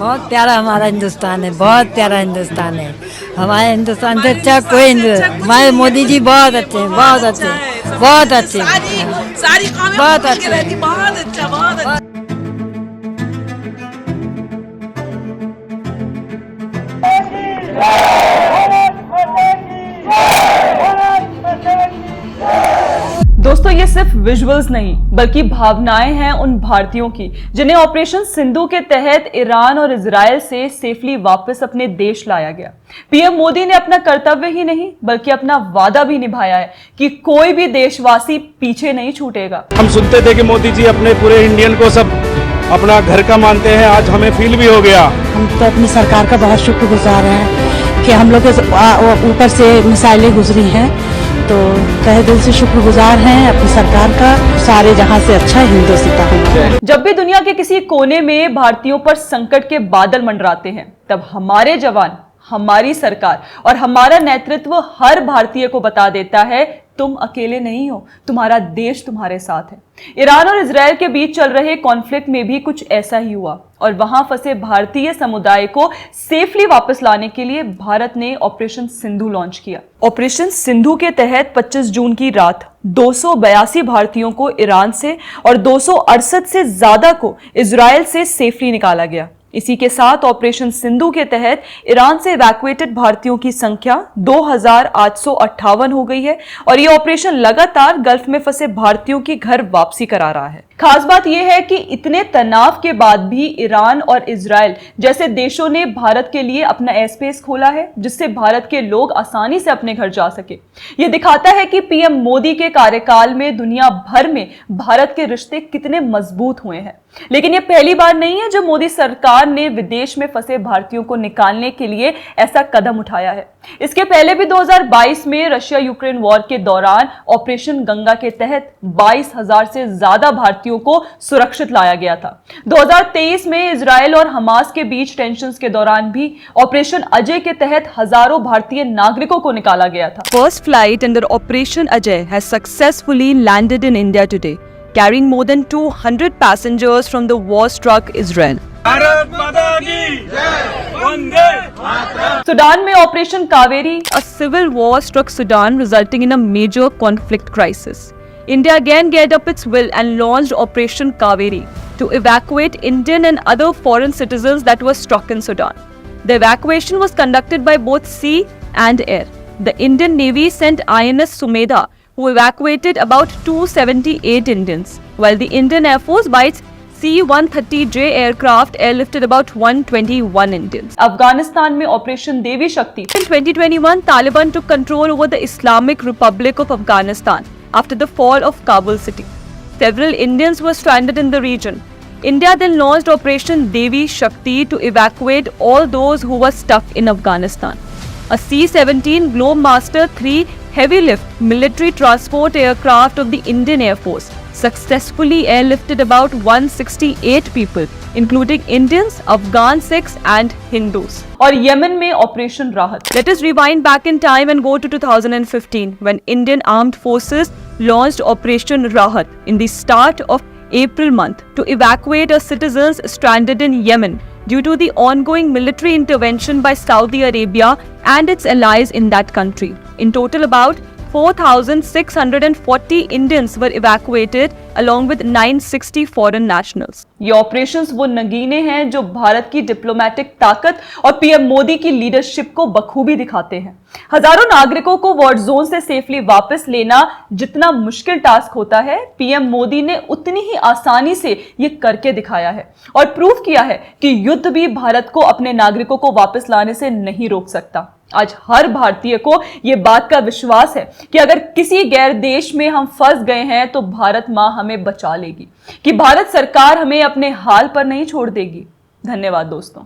बहुत प्यारा हमारा हिंदुस्तान है, बहुत प्यारा हिंदुस्तान है। हमारे हिंदुस्तान से अच्छा कोई हमारे मोदी जी बहुत अच्छे हैं, बहुत अच्छे, बहुत अच्छे, सारी कौमें बहुत मिल के अच्छे। रहती, बहुत अच्छा, बहुत अच्छा। दोस्तों ये सिर्फ विजुअल्स नहीं बल्कि भावनाएं हैं उन भारतीयों की जिन्हें ऑपरेशन सिंधु के तहत ईरान और इजराइल से सेफली वापस अपने देश लाया गया। पीएम मोदी ने अपना कर्तव्य ही नहीं बल्कि अपना वादा भी निभाया है कि कोई भी देशवासी पीछे नहीं छूटेगा। हम सुनते थे कि मोदी जी अपने पूरे इंडियन को सब अपना घर का मानते हैं, आज हमें फील भी हो गया। हम तो अपनी सरकार का बहुत शुक्रगुजार हैं कि हम लोग के ऊपर से मिसाइलें गुजरी हैं, तो तहे दिल से शुक्रगुजार हैं अपनी सरकार का। सारे जहां से अच्छा हिंदुस्तान। जब भी दुनिया के किसी कोने में भारतीयों पर संकट के बादल मंडराते हैं तब हमारे जवान, हमारी सरकार और हमारा नेतृत्व हर भारतीय को बता देता है तुम अकेले नहीं हो, तुम्हारा देश तुम्हारे साथ है। ईरान और इजराइल के बीच चल रहे कॉन्फ्लिक्ट में भी कुछ ऐसा ही हुआ और वहां फंसे भारतीय समुदाय को सेफली वापस लाने के लिए भारत ने ऑपरेशन सिंधु लॉन्च किया। ऑपरेशन सिंधु के तहत 25 जून की रात 282 भारतीयों को ईरान से और 268 से ज्यादा को इजराइल से सेफली निकाला गया। इसी के साथ ऑपरेशन सिंधु के तहत ईरान से इवैक्यूएटेड भारतीयों की संख्या 2858 हो गई है और ये ऑपरेशन लगातार गल्फ में फंसे भारतीयों की घर वापसी करा रहा है। खास बात यह है कि इतने तनाव के बाद भी ईरान और इजराइल जैसे देशों ने भारत के लिए अपना एयर स्पेस खोला है जिससे भारत के लोग आसानी से अपने घर जा सके। यह दिखाता है कि पीएम मोदी के कार्यकाल में दुनिया भर में भारत के रिश्ते कितने मजबूत हुए हैं। लेकिन यह पहली बार नहीं है जब मोदी सरकार ने विदेश में फंसे भारतीयों को निकालने के लिए ऐसा कदम उठाया है। इसके पहले भी 2022 में रशिया यूक्रेन वॉर के दौरान ऑपरेशन गंगा के तहत 22,000 से ज्यादा भारतीयों को सुरक्षित लाया गया था। 2023 में इजराइल और हमास के बीच टेंशंस के दौरान भी ऑपरेशन अजय के तहत हजारों भारतीय नागरिकों को निकाला गया था। First flight under Operation Ajay has successfully landed in India today, carrying more than 200 passengers from the war-struck Israel. Bharat माता की जय, वंदे मातरम। सूडान में operation Kaveri, A civil war struck Sudan, resulting in a major conflict crisis. India again geared up its will and launched Operation Kaveri to evacuate Indian and other foreign citizens that were struck in Sudan. The evacuation was conducted by both sea and air. The Indian Navy sent INS Sumedha, who evacuated about 278 Indians, while the Indian Air Force by its C-130J aircraft airlifted about 121 Indians. Afghanistan में operation देवी शक्ति। In 2021, Taliban took control over the Islamic Republic of Afghanistan after the fall of Kabul city. Several Indians were stranded in the region. India then launched Operation Devi Shakti to evacuate all those who were stuck in Afghanistan. A C-17 Globemaster III heavy lift military transport aircraft of the Indian Air Force successfully airlifted about 168 people, including Indians, Afghan Sikhs and Hindus. और Yemen में operation राहत। Let us rewind back in time and go to 2015 when Indian Armed Forces launched Operation Rahat in the start of April month to evacuate our citizens stranded in Yemen due to the ongoing military intervention by Saudi Arabia and its allies in that country. In total, about 4,640 Indians were evacuated along with 960 foreign nationals. ये operations वो नगीने हैं जो भारत की diplomatic ताकत और PM Modi की leadership को बखूबी दिखाते हैं। हजारों नागरिकों को वॉर जोन से सेफली वापस लेना जितना मुश्किल टास्क होता है, पीएम मोदी ने उतनी ही आसानी से ये करके दिखाया है और प्रूव किया है कि युद्ध भी भारत को अपने नागरिकों को वापस लाने से नहीं रोक सकता। आज हर भारतीय को यह बात का विश्वास है कि अगर किसी गैर देश में हम फंस गए हैं तो भारत मां हमें बचा लेगी, कि भारत सरकार हमें अपने हाल पर नहीं छोड़ देगी। धन्यवाद दोस्तों।